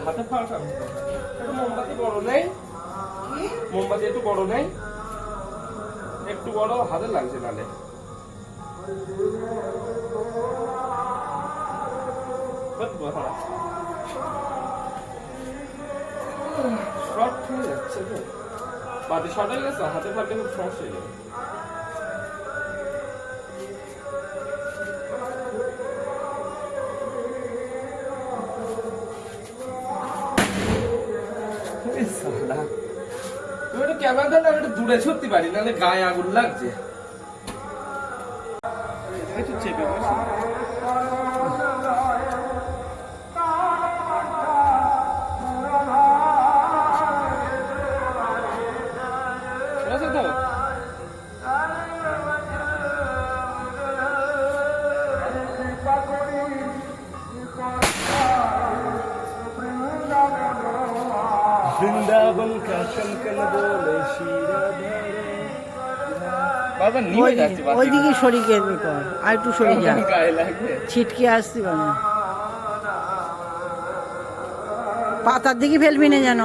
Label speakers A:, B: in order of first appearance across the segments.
A: হাতে ফাঁকা একটু মোমবাতি বড় নেই, মোমবাতি একটু বড় নেই, একটু বড় হাতে লাগছে নালে শর্ট হয়ে যাচ্ছে। বাতি শর্ট হয়ে গেছে, হাতে ফাঁকলে খুব সমস্যা হয়ে যাবে। তুমি একটু ক্যামেরা ধরলে আমি একটু দূরে ছুটতে পারি, নাহলে গায়ে আগুন লাগছে। একটু চেপে বসে তো বৃন্দাবন কা শঙ্কর বলে বারবার নিয়ে যাচ্ছে।
B: ওইদিকে সরিয়ে গেবে কর, আর একটু সরিয়ে যা,
A: গায়ে লাগবে,
B: ছিটকে আসতে পারে। পাতার দিকে ফেলবি না যেন।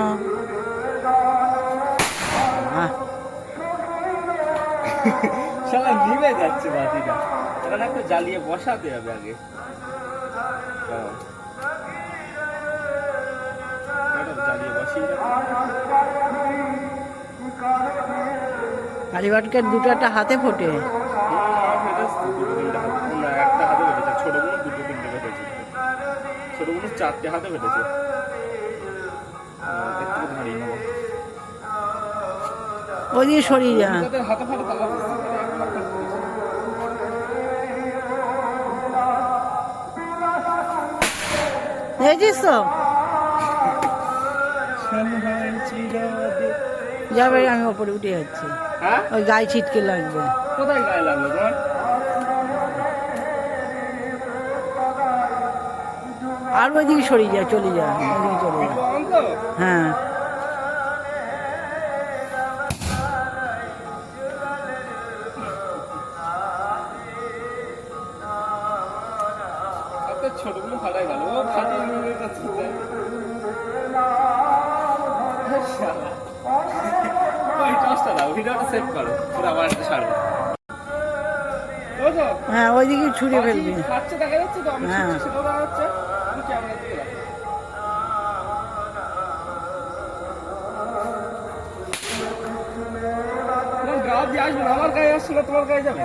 A: শালা নিভে যাচ্ছে বাতিটা, এখানে একটু জ্বালিয়ে বসাতে হবে আগে। জ্বালিয়ে বসিয়ে
B: কালীবাটকের দুটো একটা হাতে ফোটে।
A: একটা হাতে ফেটেছে, ছোটগুলো দুটো তিনটে ফেটেছে, ছোটগুলো 4টে হাতে ফেটেছে। একটু ধরিয়ে নেবো,
B: ওইদিকে সরিয়ে যা।
A: হাতে ফাটে তালা
B: দেখছিস তো? যাবে, আমি ওপরে উঠে যাচ্ছি।
A: হ্যাঁ,
B: ওই গায়ে ছিটকে লাগবে।
A: কোথায় গায়ে লাগবে তোমার?
B: আর ওইদিকে সরিয়ে যা, চলে যা, ওইদিকে চলে যা। হ্যাঁ,
A: ছোটগুলো ফাটাই গেল, ফাটিয়ে নিয়ে যাচ্ছে। ওই টসটা দাও, ভিডিওটা সেভ করো, পুরো আবার একটা ছাড়বো।
B: হ্যাঁ, ওইদিকে ছুঁড়ে ফেলবি।
A: খাচ্ছে দেখা যাচ্ছে তো, আমি
B: হ্যাঁ,
A: সেটাও দেখা যাচ্ছে। তুমি ক্যামেরা দিকে রাখো। তোমার গা দিয়ে আসবে না, আমার গায়ে আসছিল, তোমার গায়ে যাবে।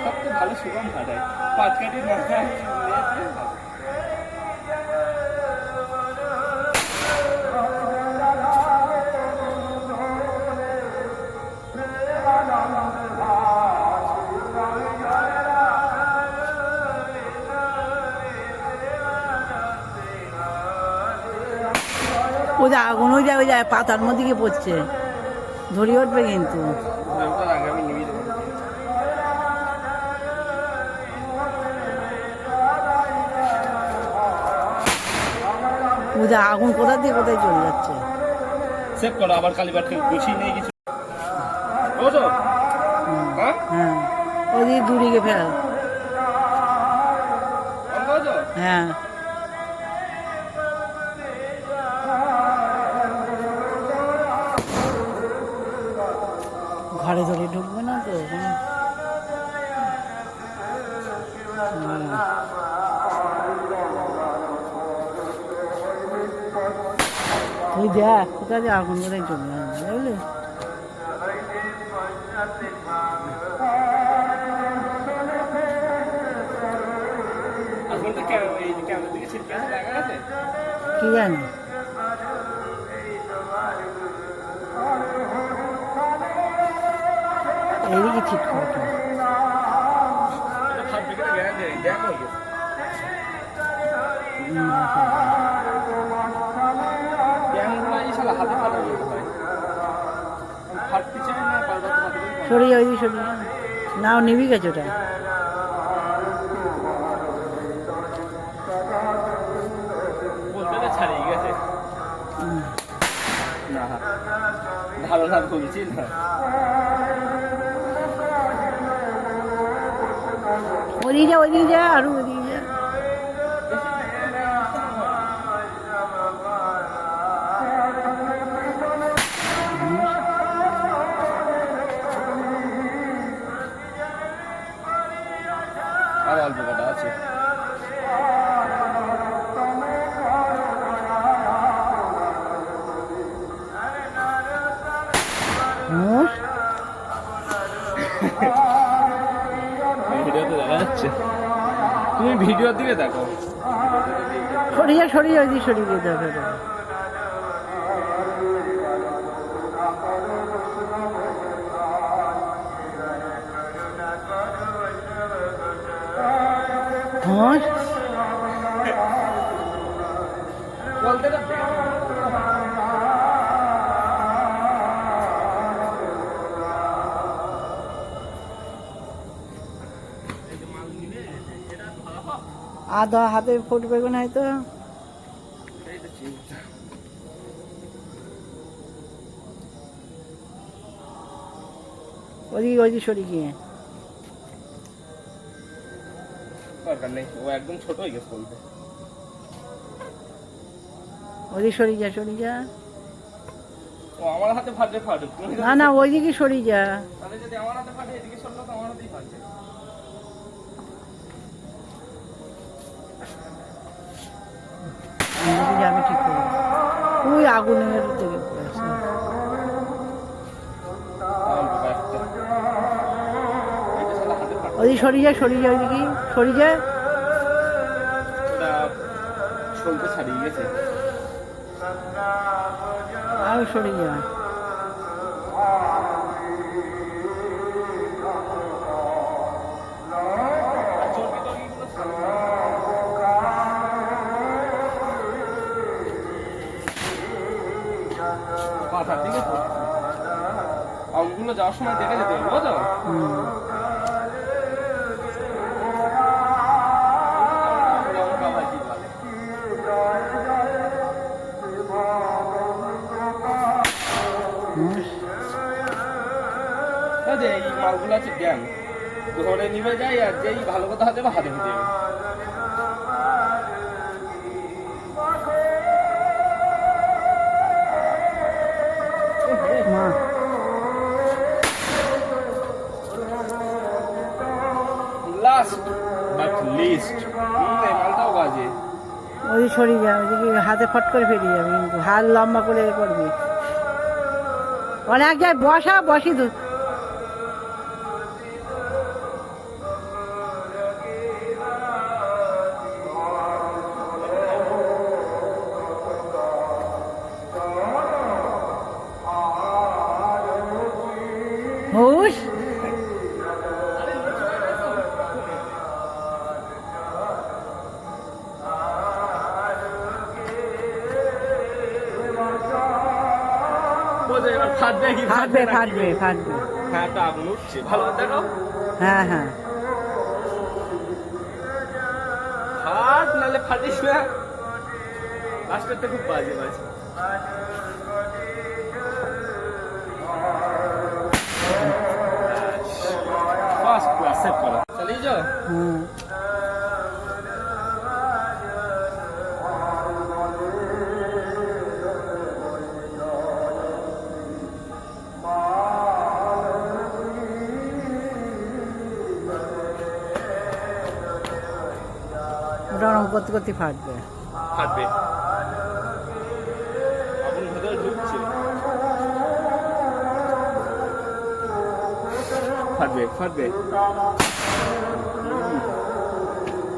A: সবচেয়ে ভালো সুগম ফাটায়, পাটকাঠির মাথায়
B: ওই যে আগুন, ওই যায়, ওই যায় পাতার মধ্যে গিয়ে পড়ছে, ধরিয়ে উঠবে কিন্তু। ওই যে আগুন কোথা দিয়ে কোথায় চলে যাচ্ছে।
A: সেভ করো, আবার কালীবাটকে গুছিয়ে নিয়ে কিছু।
B: হ্যাঁ, ওইদিকে দূরে ফেল। হ্যাঁ, ঘরে ধরে ঢুকবে না তো। তুই দেখ কোথায় যে আগুন কোথায় চলে যাবে, বুঝলি? কি জানি, এইদিকে ঠিক করতো।
A: হাতে ফাটা
B: সরিয়ে ওইদিকে সরিয়ে যা। নাও নিবি গেছে ওটা।
A: বলতে তো ছাড়িয়ে গেছে।
B: হুম।
A: না ভালো না বলছি না।
B: ওইদিকে যা আরো ওইদিকে যা।
A: আর অল্প কটা আছে।
B: হুম।
A: ভিডিওতে দেখা যাচ্ছে, তুমি ভিডিওর দিকে দেখো।
B: সরিয়ে ওইদিকে সরিয়ে যেতে হবে ওটা। হুম।
A: বলতে তো
B: আধা হাতে ফুটবে না হয়তো। ওইদিকে সরিয়ে গিয়ে।
A: দরকার নেই, ও একদম ছোট হয়ে গেছে বলতে।
B: ওইদিকে সরিয়ে যা।
A: ও আমার হাতে ফাটে ফাটুক, তুমি
B: না ওইদিকে সরিয়ে যা।
A: তাহলে যদি আমার হাতে ফাটে এদিকে সরলো তো আমার হাতেই ফাটবে।
B: ওইদিকে যাবে ঠিক করে। ওই আগুনের দিকে পড়ে আছে।
A: অল্প কয়েকটা। এটা শালা হাতে ফাটে।
B: ওইদিকে সরিয়ে যা ওইদিকে সরিয়ে যা।
A: ওটা সলতে ছাড়িয়ে গেছে।
B: আরো সরিয়ে যা।
A: আর চর্বি টর্বিগুলো ছাড়বে। মাথার দিকে পড়ছে। আঙুলগুলো যাওয়ার সময় দেখে যেতে হবে, বুঝো?
B: হুম।
A: লঙ্কা ভাজি বলে।
B: হুম।
A: এই যে এই মালগুলো আছে জ্ঞান ধরে নিবে যাই, আর যেই ভালো কথা হাতে বা হাতে ঢুকে যাবে।
B: মা
A: লাস্ট বাট লিস্ট, এই মালটাও বাজে।
B: ওইদিকে সরিয়ে যা। ওইদিকে হাতে ফট করে ফেরিয়ে যাবে কিন্তু হাত লম্বা করে এ করবি। অনেক যায় বসি তো। হুশ।
A: বোঝো এবার ফাটবে কি
B: ফাটবে
A: না কি? হ্যাঁ, তা আগুন উঠছে, ভালো করে দেখো।
B: হ্যাঁ
A: ফাট নালে ফাটিস না। লাস্টেরটা খুব বাজে বাজে। ফার্স্ট ক্লাস সেট করা চালিয়ে যাও।
B: হুম। ওটা ওরকম করতে ফাটবে।
A: ফাটবে, আগুন ভেতরে ঢুকছে। ফাটবে।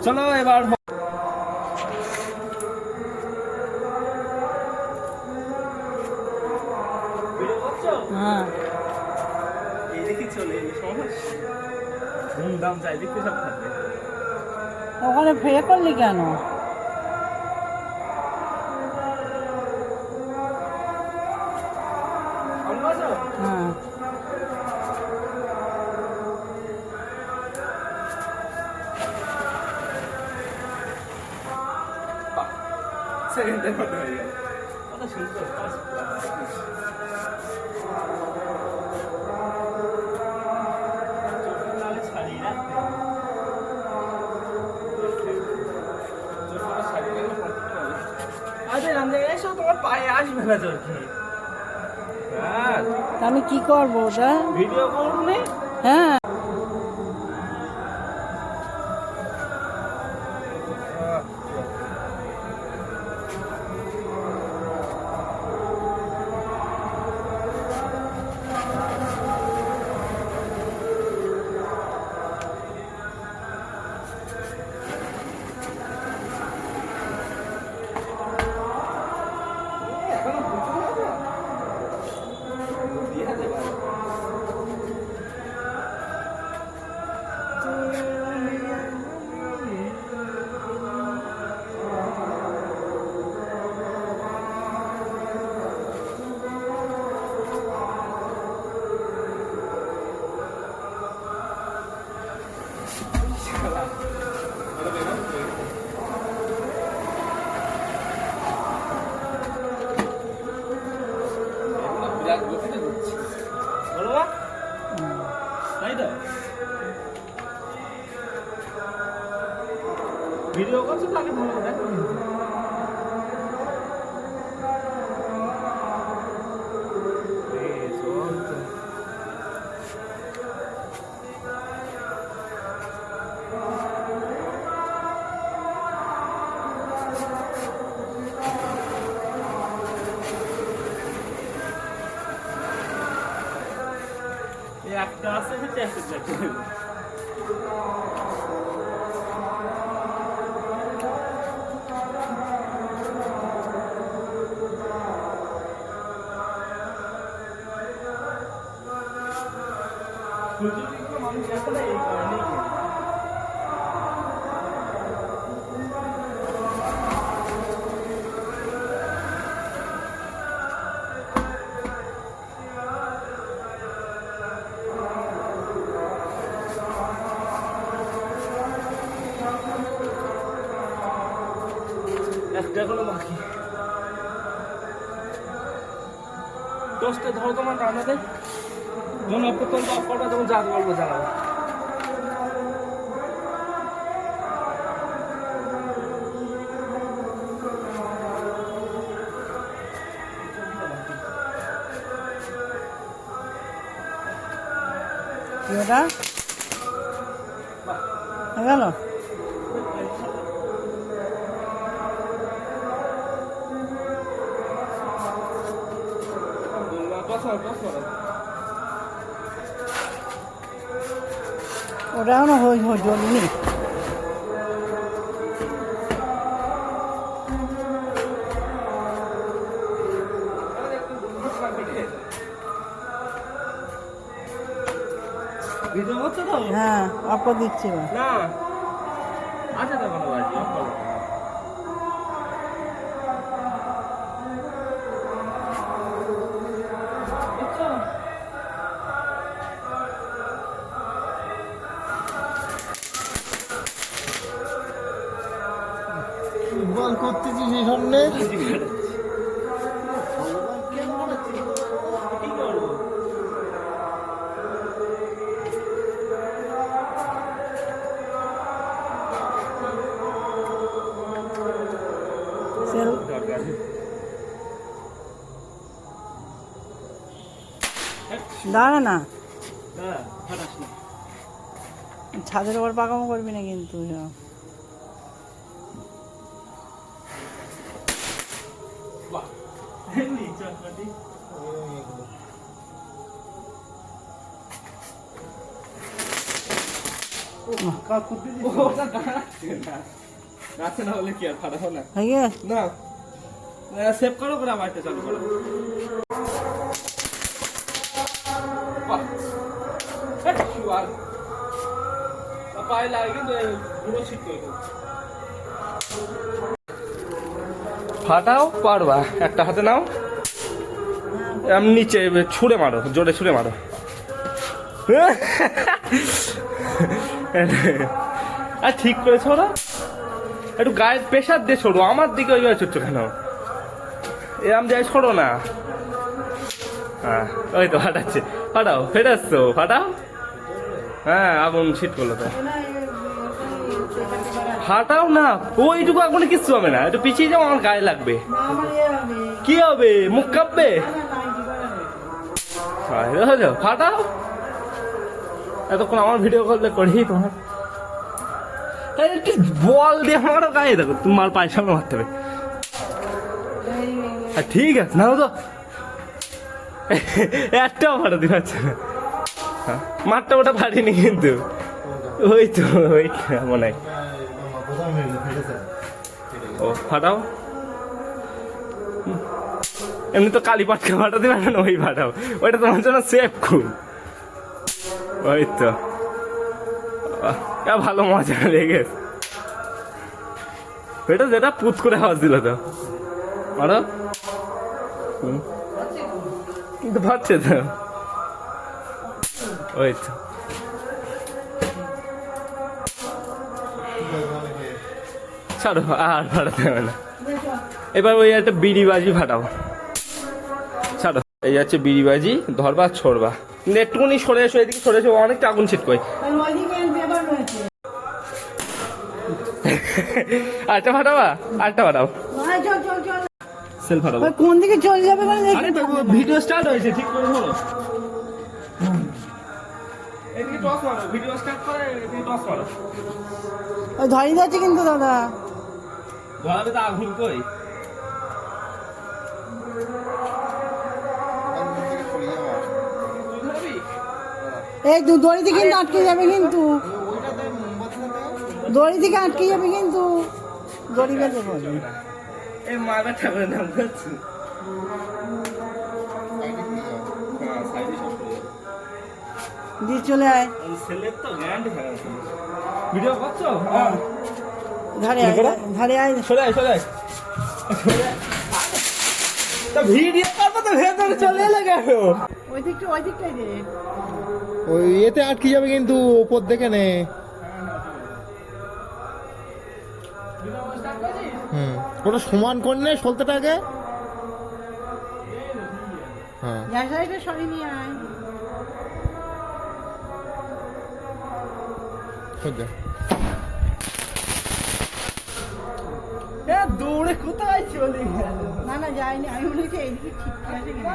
A: চলো এবার
B: হ্যাঁ।
A: এই দেখি চলে এই সমস্যা ধুমধাম চাই দেখতে সব ফাটবে।
B: ওখানে ফে করলি কেন? হ্যাঁ।
A: সেকেন্ডের মধ্যে হয়ে গেল। কত সুন্দর ছাড়িয়ে রাখতে আরে রান্না এসো, তোমার পায়ে আসবে না চোখে।
B: তা আমি কি করবো ওটা?
A: ভিডিও করলে
B: হ্যাঁ,
A: এখনো বুঝতে পারছো দিয়ে দেবে। ভিডিও করছো তো আগে ভালো দেখো। একটা আছে মানুষ আসলে এই কারণেই একটা কোনো বাকি দোষটা ধরো তোমার রান্নাতে যখন অফ করতে অফ করবা, তখন যা বলবো জানাবো।
B: কি ওটা হয়ে গেল? ওটা এখনো জ্বলিনি।
A: ভিডিও হচ্ছে তো?
B: হ্যাঁ, অফ করে দিচ্ছি এবার।
A: না আছে তো কোনো বাজি অফ করো। বুঝছো?
C: বল করতেছি সেই সামনে
A: কি করবো?
B: সেল
A: দরকার
B: দাঁড়া না,
A: দাঁড়া ফাটাস না।
B: ছাদের উপর পাকামো করবি না কিন্তু।
A: বাহ এমনি চটপটি ওটা দাঁড়াচ্ছে না, দাঁড়াচ্ছে না বলে কি আর ফাটাবো না?
B: হয়ে গেছে?
A: না সেভ করো করে আবার একটা চালু করো। বাহ আর পায়ে লাগে কিন্তু পুরো শীত করে ফাটাও পারবা, একটা হাতে নাও, নিচে ছুঁড়ে মারো, জোরে ছুঁড়ে মারো। আর ঠিক করেছো ওরা? একটু গায়ের প্রেশার দিয়ে ছোড়ো, আমার দিকে ওইভাবে ছুটছো কেন? এরম যাই ছোড়ো না। হ্যাঁ ওই তো ফাটাচ্ছে, ফাটাও, ফেটাচ্ছ, ফাটাও। হ্যাঁ আগুন শীত করলো তো, ফাটাও না, ওইটুকু আগুনে কিচ্ছু হবে না, একটু পিছিয়ে যাও, আমার গায়ে লাগবে। কি হবে, মুখ কাঁপবে? ফাটাও, এতক্ষণ আমার ভিডিও করলে করি তোমার একটু বল দিয়ে আমারও গায়ে দেখো, তোমার পায়ের সামনে মারতে হবে। ঠিক আছে না তো, একটাও ফাটাতে পারছে না। মারটা ওটা ফাটিনি কিন্তু, ওই তো ওই মনে হয়। ও ফাটাও, এমনি তো কালী পাটকা ফাটাতে পারে না, ওই ফাটাও, ওইটা তোমার জন্য সেফ খুব। ওই তো ভালো মজা লেগেছে, ওইটা যেটা পুত করে আওয়াজ দিল তো, আরো কিন্তু পাচ্ছে তো, ওই তো ছাড়ো আর ফাটাতে হবে না। এবার ওই একটা বিড়ি বাজি ফাটাও, ছাড়ো। এই যাচ্ছে বিড়ি বাজি, ধরবা ছড়বা, কিন্তু একটুখানি সরে এসো, এদিকে সরে এসো, অনেকটা আগুন ছিটকোয়। আরেকটা ফাটাবা, আরেকটা ফাটাও, সেল ফাটাবো।
B: কোন দিকে চলে যাবে?
A: ভিডিও স্টার্ট হয়েছে, ঠিক করে ধরো। এদিকে টস মারো, ভিডিও স্টার্ট করে এদিকে টস মারো।
B: ধরিয়ে যাচ্ছে কিন্তু দাদা,
A: ধরাবে তো আগুন কই।
B: এই দড়ি থেকে কিন্তু আটকে যাবে, কিন্তু দড়ি থেকে আটকে যাবে, কিন্তু দড়ি বেঁধে পড়বে।
A: এই মাগা ঠাকুরের নাম করছি,
B: দিয়ে চলে আয়।
A: ছেলের তো গ্যারান্টি থাকা ভিডিও করছো।
B: ধারে আয়, ধারে আয়,
A: সরে আয়, সরে আয়, সরে আয়। তা ভিডিও করবো তো ভেতরে চলে এলে কেন?
B: ওই দিকটাই দে।
C: ওই এতে আটকে যাবে কিন্তু, উপর দেখে নে। ওটা সমান কর নে সলতেটাকে। হ্যাঁ
B: গ্যাসাইটা সরিয়ে নিয়ে আয়।
C: সোজা।
A: দৌড়ে কোথায় চলে গেল?
B: না যাইনি, আমি মনে হচ্ছে এইদিকে ঠিক আছে কিনা।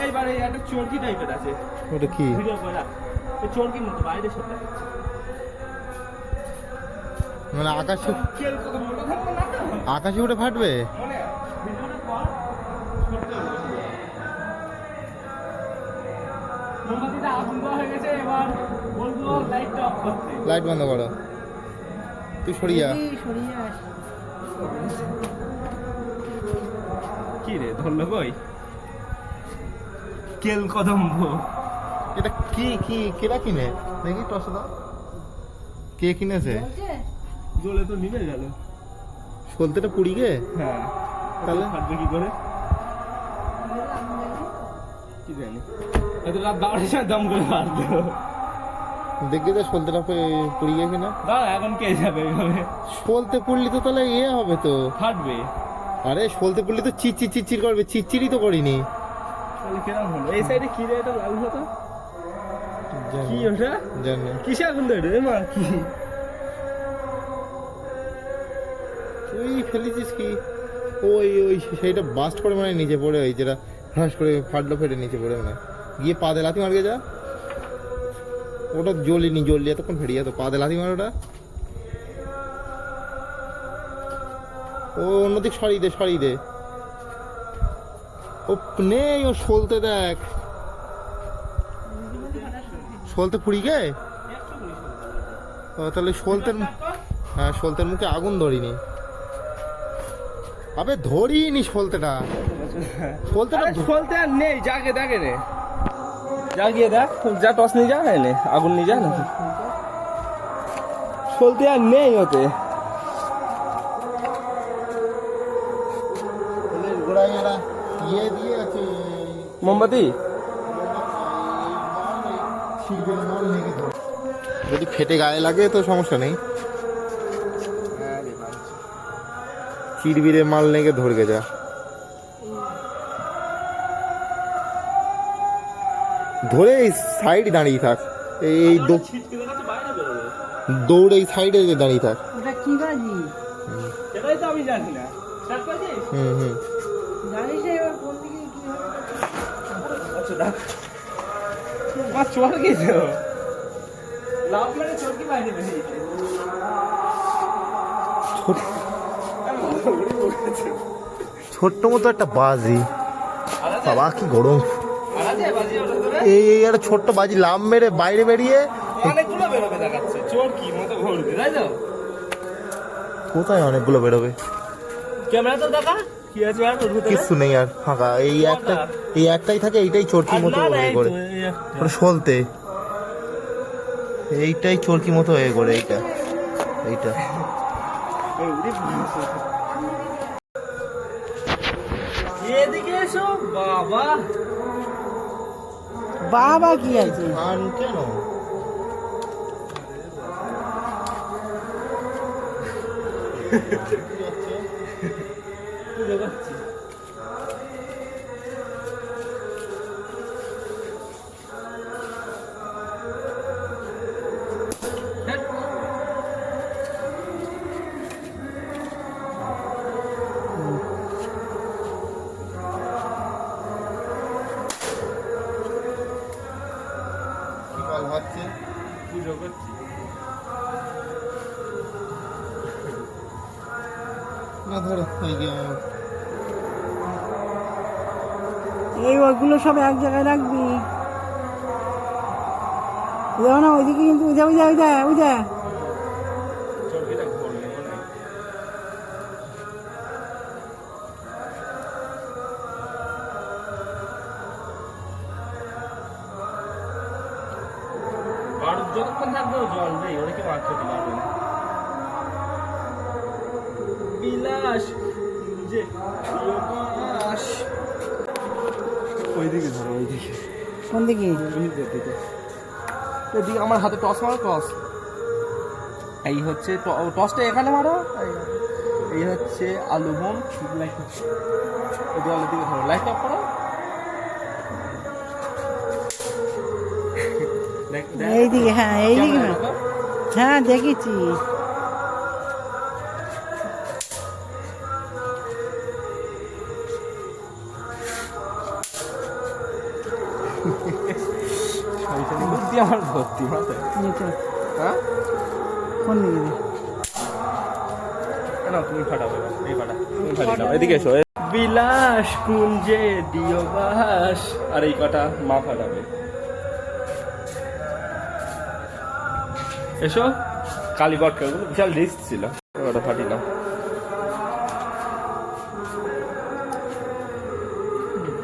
A: এইবারে একটা চরকি টাইপের আছে,
C: ওটা কি?
A: ভিডিও করা এই চরকির মতো বাইরে সব দেখাচ্ছে,
C: মানে আকাশে,
A: কেল কত মোটা থাকবে না তো?
C: আকাশে উঠে ফাটবে।
A: মনে ভিডিওটা পর করতে হবে। মোমবাতিটা আগুন দেওয়া হয়ে গেছে, এবার বলবো লাইটটা অফ করতে।
C: লাইট বন্ধ করো, তুই সরিয়া।
B: সরিয়ে আস।
A: কি রে ধরলো কই? কেল কদম্ব।
C: এটা কি কি কেরা কিনে দেখি টসে দাও, কে কিনেছে?
A: জ্বলে তো নিভে গেল,
C: সলতেটা পুড়ি গে।
A: হ্যাঁ
C: তাহলে
A: ফাটবে কি করে কি জানি, এত রাত 12টার সময় দম করে ফাটবে।
C: দেখবি তো সলতেটা পুড়ি গে কিনা।
A: দাঁড়া এখন কে যাবে এইভাবে,
C: সলতে পুড়লি তো তাহলে হবে তো,
A: ফাটবে।
C: আরে সলতে পুড়লি তো চিচির চিচির করবে, চিচিরই তো করিনি।
A: তাহলে কিরম হলো? এই সাইডে কি রে, এটা লাল হতো কি ওটা?
C: জানি
A: কিসে আগুন ধরে মা? কি
C: তুই ফেলেছিস কি? ওই ওই সেইটা বাস্ট করে মানে নিচে পড়ে, ওই যেটা ফ্রাস করে ফাটলো, ফেটে নিচে পড়ে মানে গিয়ে পা দে লাথি মারবে যা। ওটা জ্বলিনি, জ্বললি এতক্ষণ ফেটে যেত, পা দে লাথি মার ওটা। ও অন্যদিক সরিয়ে দে, সরিয়ে দে। ও নেই, ও সলতে দেখ, সলতে পুড়ি গে। ও তাহলে সলতের, হ্যাঁ সলতের মুখে আগুন ধরিনি। আবে ধরিনি সলতেটা, সলতেটা
A: বলতে আর নেই, জাগে দেখে রে, জাগিয়ে দেখ, যা টস নিয়ে যা, এনে আগুন নিয়ে যা নাকি, বলতে আর নেই ওতে।
C: গোড়ায় এরা ইয়ে দিয়ে আছে,
A: মোমবাতি
C: যদি ফেটে গায়ে লাগে তো সমস্যা নেই, চিরবিরে মাল লেগে ধরকে যা। ধরে এই সাইড দাঁড়িয়ে থাক, এই দৌড়ে এই সাইডে দাঁড়িয়ে থাক।
B: ওটা কি বাজি
A: সেটাই তো আমি জানি না। স্টার্ট করেছিস?
C: হুম
B: জানিস না এবার কোন দিকে কি হবে?
A: আচ্ছা দেখ, আমার চোর গেছে, লাভ মানে চোর কি বাইরে বেরিয়েছে।
C: ছোট্ট মতো একটা বাজি, বাবা কি গরম। এই একটা ছোট্ট বাজি লাভ মেরে বাইরে বেরিয়ে
A: অনেকগুলো বেরোবে দেখাচ্ছে, চোর কি মতো ঘুরবে, তাই তো?
C: কোথায় অনেকগুলো বেরোবে?
A: ক্যামেরা তো দেখা কি আছে আর ওর ভিতরে?
C: কিচ্ছু নেই আর, ফাঁকা। এই একটাই থাকে, এইটাই চরকির মতো হয়ে করে ওটা সলতে, এইটাই চরকি মতো হয়ে করে। এইটা
A: এদিকে এসো বাবা।
B: বাবা কি আছে?
C: আন কেন
A: পুজো করছি।
C: কি বল হচ্ছে?
A: পুজো করছি।
C: না ধরো
B: এই ওগুলো সব এক জায়গায় রাখবি। যাও না ওইদিকে, কিন্তু ওইটা
A: চর্বিটা ঘুরলে মনে হয়। আর যতক্ষণ থাকবে ও জ্বলবে, ওরা কেউ আটকে দিতে পারবে না। বিলাস যে বিলাস, ওইদিকে ধরো, ওইদিকে
B: কোন দিকে?
A: দিকে এদিকে আমার হাতে টস মারো, টস। এই হচ্ছে টসটা এখানে মারো, এই হচ্ছে আলু বোম। লাইট এই দেওয়ালের দিকে ধরো, লাইট অফ করো।
B: এইদিকে, হ্যাঁ এইদিকে না, হ্যাঁ দেখেছি।
A: বুদ্ধি আমার ভর্তি মাথায়। হ্যাঁ
B: কোন দিকে?
A: না তুমি ফাটাবো, এই ফাটা, তুমি ফাটিয়ে দাও। এদিকে এসো। বিলাস কুঞ্জে দিও বাস, আর এই কটা মা ফাটাবে। এসো। কালীপট ওগুলো বিশাল রিস্ক ছিল, ওটা ফাটিলাম।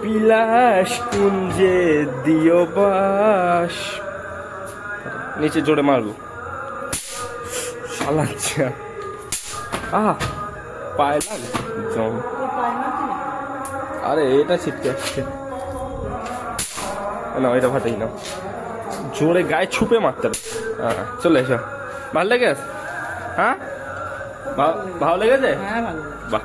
A: বিলাস কুঞ্জে দিও বাস, নিচে জোরে মারবো। শালাচ্ছা, আহ পায়ে লাগে জম। আরে এটা ছিটকে আসছে না, এটা ফাটাই না, জোরে গায়ে ছুপে মারতে হবে। হ্যাঁ চলে এসো। ভালো লেগেছে? হ্যাঁ ভালো লেগেছে?
B: হ্যাঁ ভালো।
A: বাহ।